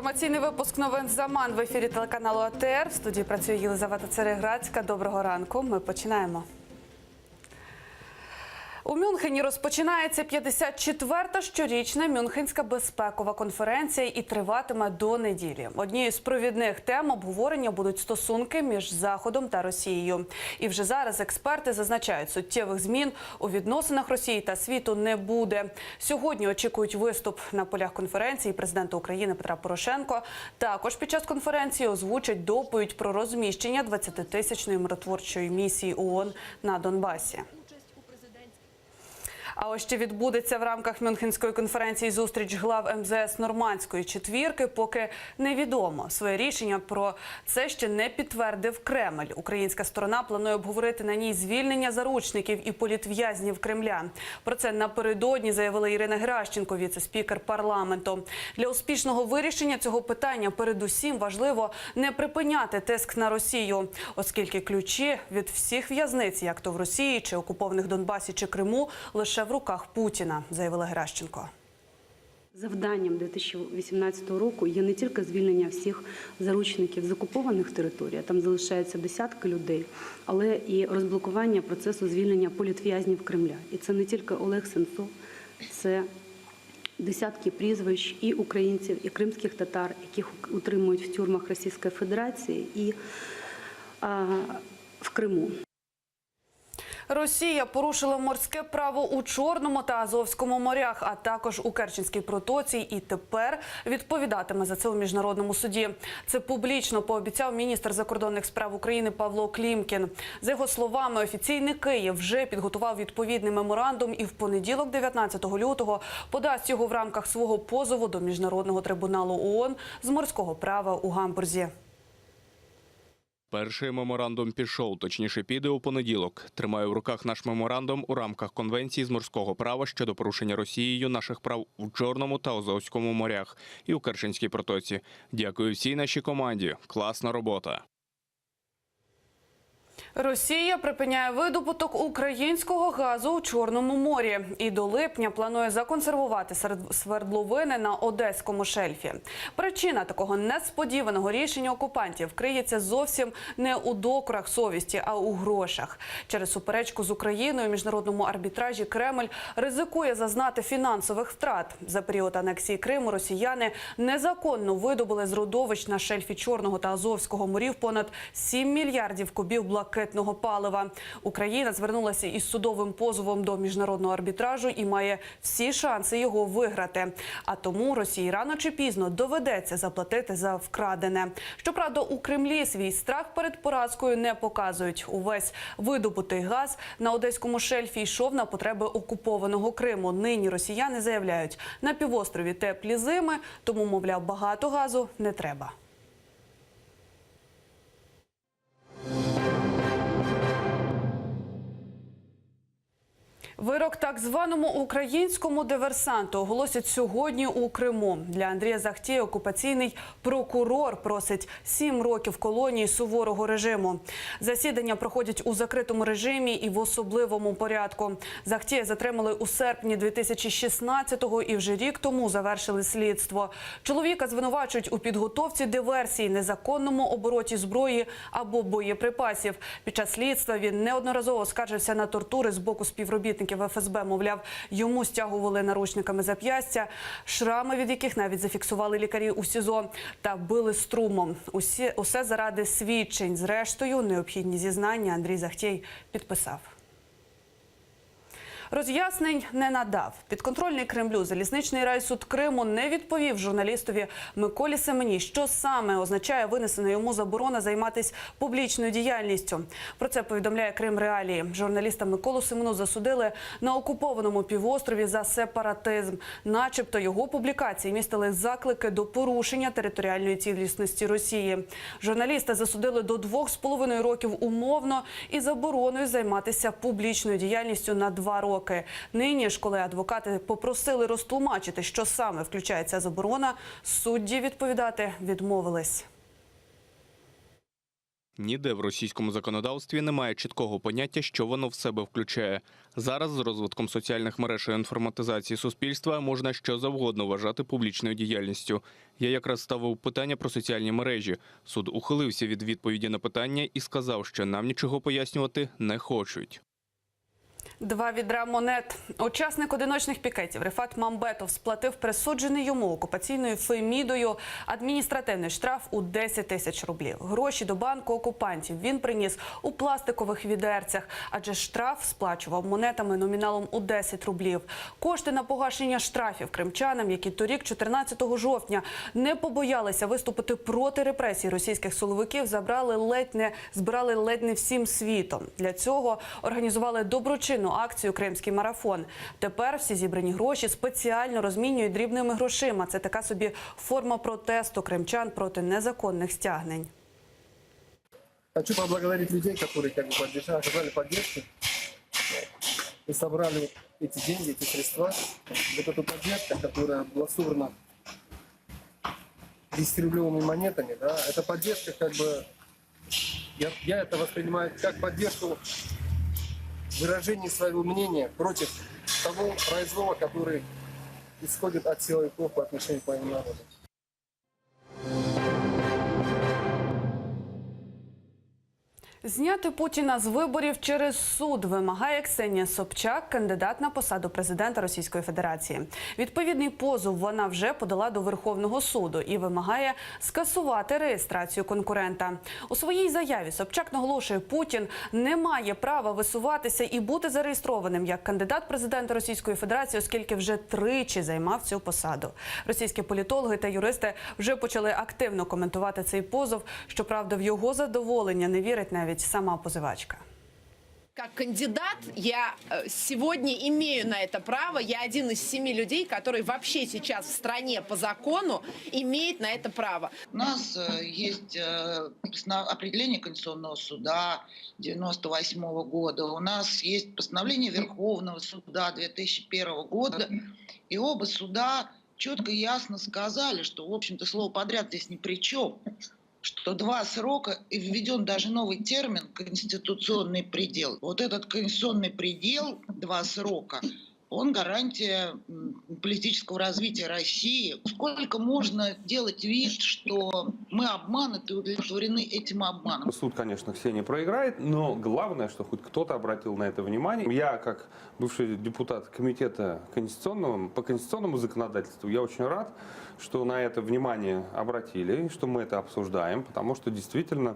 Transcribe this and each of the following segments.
Інформаційний випуск новин «Заман» в ефірі телеканалу АТР. В студії працює Єлизавета Цереградська. Доброго ранку. Ми починаємо. У Мюнхені розпочинається 54-та щорічна Мюнхенська безпекова конференція і триватиме до неділі. Однією з провідних тем обговорення будуть стосунки між Заходом та Росією. І вже зараз експерти зазначають, суттєвих змін у відносинах Росії та світу не буде. Сьогодні очікують виступ на полях конференції президента України Петра Порошенко. Також під час конференції озвучать доповідь про розміщення 20-тисячної миротворчої місії ООН на Донбасі. А ось ще відбудеться в рамках Мюнхенської конференції зустріч глав МЗС Нормандської четвірки, поки невідомо. Своє рішення про це ще не підтвердив Кремль. Українська сторона планує обговорити на ній звільнення заручників і політв'язнів Кремля. Про це напередодні заявила Ірина Геращенко, віце-спікер парламенту. Для успішного вирішення цього питання передусім важливо не припиняти тиск на Росію, оскільки ключі від всіх в'язниць, як то в Росії, чи окупованих Донбасі, чи Криму, лише в руках Путіна, заявила Геращенко. Завданням 2018 року є не тільки звільнення всіх заручників з окупованих територій, там залишаються десятки людей, але і розблокування процесу звільнення політв'язнів Кремля. І це не тільки Олег Сенцов, це десятки прізвищ і українців, і кримських татар, яких утримують в тюрмах Російської Федерації і в Криму. Росія порушила морське право у Чорному та Азовському морях, а також у Керченській протоці, і тепер відповідатиме за це у міжнародному суді. Це публічно пообіцяв міністр закордонних справ України Павло Клімкін. За його словами, офіційний Київ вже підготував відповідний меморандум і в понеділок, 19 лютого, подасть його в рамках свого позову до Міжнародного трибуналу ООН з морського права у Гамбурзі. Перший меморандум пішов, точніше піде у понеділок. Тримаю в руках наш меморандум у рамках Конвенції з морського права щодо порушення Росією наших прав у Чорному та Азовському морях і у Керченській протоці. Дякую всій нашій команді. Класна робота. Росія припиняє видобуток українського газу у Чорному морі і до липня планує законсервувати свердловини на Одеському шельфі. Причина такого несподіваного рішення окупантів криється зовсім не у докорах совісті, а у грошах. Через суперечку з Україною у міжнародному арбітражі Кремль ризикує зазнати фінансових втрат. За період анексії Криму росіяни незаконно видобули з родовищ на шельфі Чорного та Азовського морів понад 7 мільярдів кубів блакитного палива. Україна звернулася із судовим позовом до міжнародного арбітражу і має всі шанси його виграти. А тому Росії рано чи пізно доведеться заплатити за вкрадене. Щоправда, у Кремлі свій страх перед поразкою не показують. Увесь видобутий газ на Одеському шельфі йшов на потреби окупованого Криму. Нині росіяни заявляють, на півострові теплі зими, тому, мовляв, багато газу не треба. Вирок так званому українському диверсанту оголосять сьогодні у Криму. Для Андрія Захтєя окупаційний прокурор просить 7 років колонії суворого режиму. Засідання проходять у закритому режимі і в особливому порядку. Захтєя затримали у серпні 2016-го і вже рік тому завершили слідство. Чоловіка звинувачують у підготовці диверсії, незаконному обороті зброї або боєприпасів. Під час слідства він неодноразово скаржився на тортури з боку співробітників ФСБ, мовляв, йому стягували наручниками зап'ястя, шрами від яких навіть зафіксували лікарі у СІЗО, та били струмом. Усе заради свідчень. Зрештою, необхідні зізнання Андрій Захтєй підписав. Роз'яснень не надав. Підконтрольний Кремлю залізничний райсуд Криму не відповів журналістові Миколі Семені, що саме означає винесена йому заборона займатися публічною діяльністю. Про це повідомляє Крим Реалії. Журналіста Миколу Семену засудили на окупованому півострові за сепаратизм. Начебто його публікації містили заклики до порушення територіальної цілісності Росії. Журналіста засудили до 2,5 років умовно і забороною займатися публічною діяльністю на 2 роки. Нині ж, коли адвокати попросили розтлумачити, що саме включає ця заборона, судді відповідати відмовились. Ніде в російському законодавстві немає чіткого поняття, що воно в себе включає. Зараз з розвитком соціальних мереж і інформатизації суспільства можна що завгодно вважати публічною діяльністю. Я якраз ставив питання про соціальні мережі. Суд ухилився від відповіді на питання і сказав, що нам нічого пояснювати не хочуть. 2 відра монет. Учасник одиночних пікетів Рифат Мамбетов сплатив присуджений йому окупаційною Фемідою адміністративний штраф у 10 тисяч рублів. Гроші до банку окупантів він приніс у пластикових відерцях, адже штраф сплачував монетами номіналом у 10 рублів. Кошти на погашення штрафів кримчанам, які торік, 14 жовтня, не побоялися виступити проти репресій російських силовиків, збирали ледь не всім світом. Для цього організували доброчинну акцію «Кримський марафон». Тепер всі зібрані гроші спеціально розмінюють дрібними грошима. Це така собі форма протесту кримчан проти незаконних стягнень. Хочу поблагодарить людей, которые оказали поддержку и собрали эти деньги, эти средства. Вот эта поддержка, которая была собрана 10-рублевыми монетами, да, эта поддержка, я это воспринимаю как поддержку выражение своего мнения против того произвола, который исходит от силовиков по отношению к моему народу. Зняти Путіна з виборів через суд вимагає Ксенія Собчак, кандидат на посаду президента Російської Федерації. Відповідний позов вона вже подала до Верховного суду і вимагає скасувати реєстрацію конкурента. У своїй заяві Собчак наголошує, Путін не має права висуватися і бути зареєстрованим як кандидат президента Російської Федерації, оскільки вже тричі займав цю посаду. Російські політологи та юристи вже почали активно коментувати цей позов. Щоправда, в його задоволення не вірить навіть сама позивачка. Как кандидат я сегодня имею на это право. Я один из 7 людей, которые вообще сейчас в стране по закону имеют на это право. У нас есть определение Конституционного суда 1998 года. У нас есть постановление Верховного суда 2001 года. И оба суда четко и ясно сказали, что, в общем-то, слово «подряд» здесь ни при чем. Что 2 срока, и введен даже новый термин «конституционный предел». Вот этот конституционный предел, 2 срока, он гарантия политического развития России. Сколько можно делать вид, что мы обмануты и удовлетворены этим обманом? Суд, конечно, Ксения проиграет, но главное, что хоть кто-то обратил на это внимание. Я, как бывший депутат комитета по конституционному законодательству, я очень рад, что на это внимание обратили, что мы это обсуждаем, потому что действительно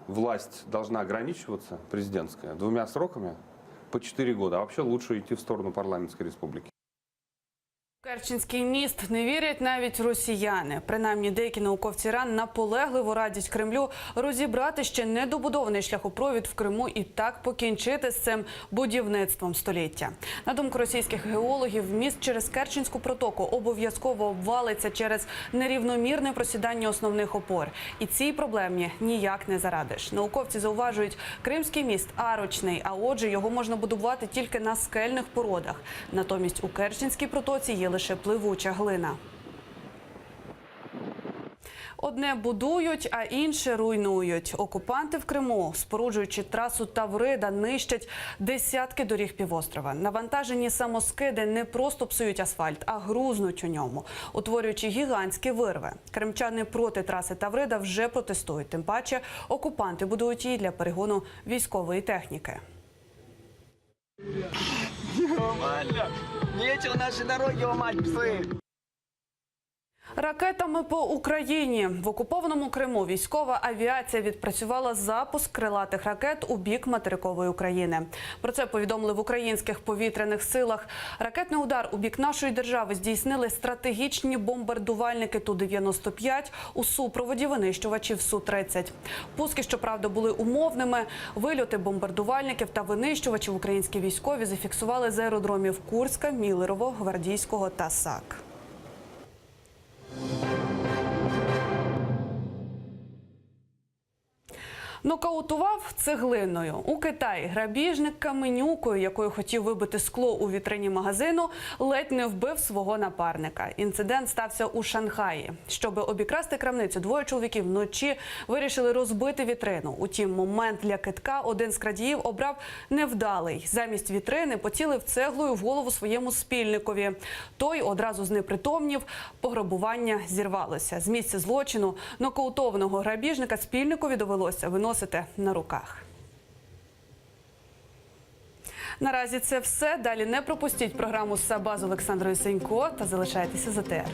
власть должна ограничиваться, президентская, 2 сроками по 4 года, а вообще лучше идти в сторону парламентской республики. Керченський міст не вірять навіть росіяни. Принаймні, деякі науковці РАН наполегливо радять Кремлю розібрати ще недобудований шляхопровід в Криму і так покінчити з цим будівництвом століття. На думку російських геологів, міст через Керченську протоку обов'язково обвалиться через нерівномірне просідання основних опор. І цій проблемі ніяк не зарадиш. Науковці зауважують, Кримський міст арочний, а отже його можна будувати тільки на скельних породах. Натомість у Керченській протоці є лише пливуча глина. Одне будують, а інше руйнують. Окупанти в Криму, споруджуючи трасу Таврида, нищать десятки доріг півострова. Навантажені самоскиди не просто псують асфальт, а грузнуть у ньому, утворюючи гігантські вирви. Кримчани проти траси Таврида вже протестують. Тим паче, окупанти будують її для перегону військової техніки. Нормально. Нечего наши дороги ломать, псы. Ракетами по Україні. В окупованому Криму військова авіація відпрацювала запуск крилатих ракет у бік материкової України. Про це повідомили в українських повітряних силах. Ракетний удар у бік нашої держави здійснили стратегічні бомбардувальники Ту-95 у супроводі винищувачів Су-30. Пуски, щоправда, були умовними. Вильоти бомбардувальників та винищувачів українські військові зафіксували з аеродромів Курська, Мілерово, Гвардійського та САК. Нокаутував цеглиною. У Китаї грабіжник каменюкою, якою хотів вибити скло у вітрині магазину, ледь не вбив свого напарника. Інцидент стався у Шанхаї. Щоби обікрасти крамницю, двоє чоловіків вночі вирішили розбити вітрину. Утім, момент для кидка один з крадіїв обрав невдалий. Замість вітрини поцілив цеглою в голову своєму спільникові. Той одразу знепритомнів, пограбування зірвалося. З місця злочину нокаутованого грабіжника спільникові довелося виносити на руках. Наразі це все. Далі не пропустіть програму «Сабаз» з Олександрою Сенько та залишайтеся з АТR.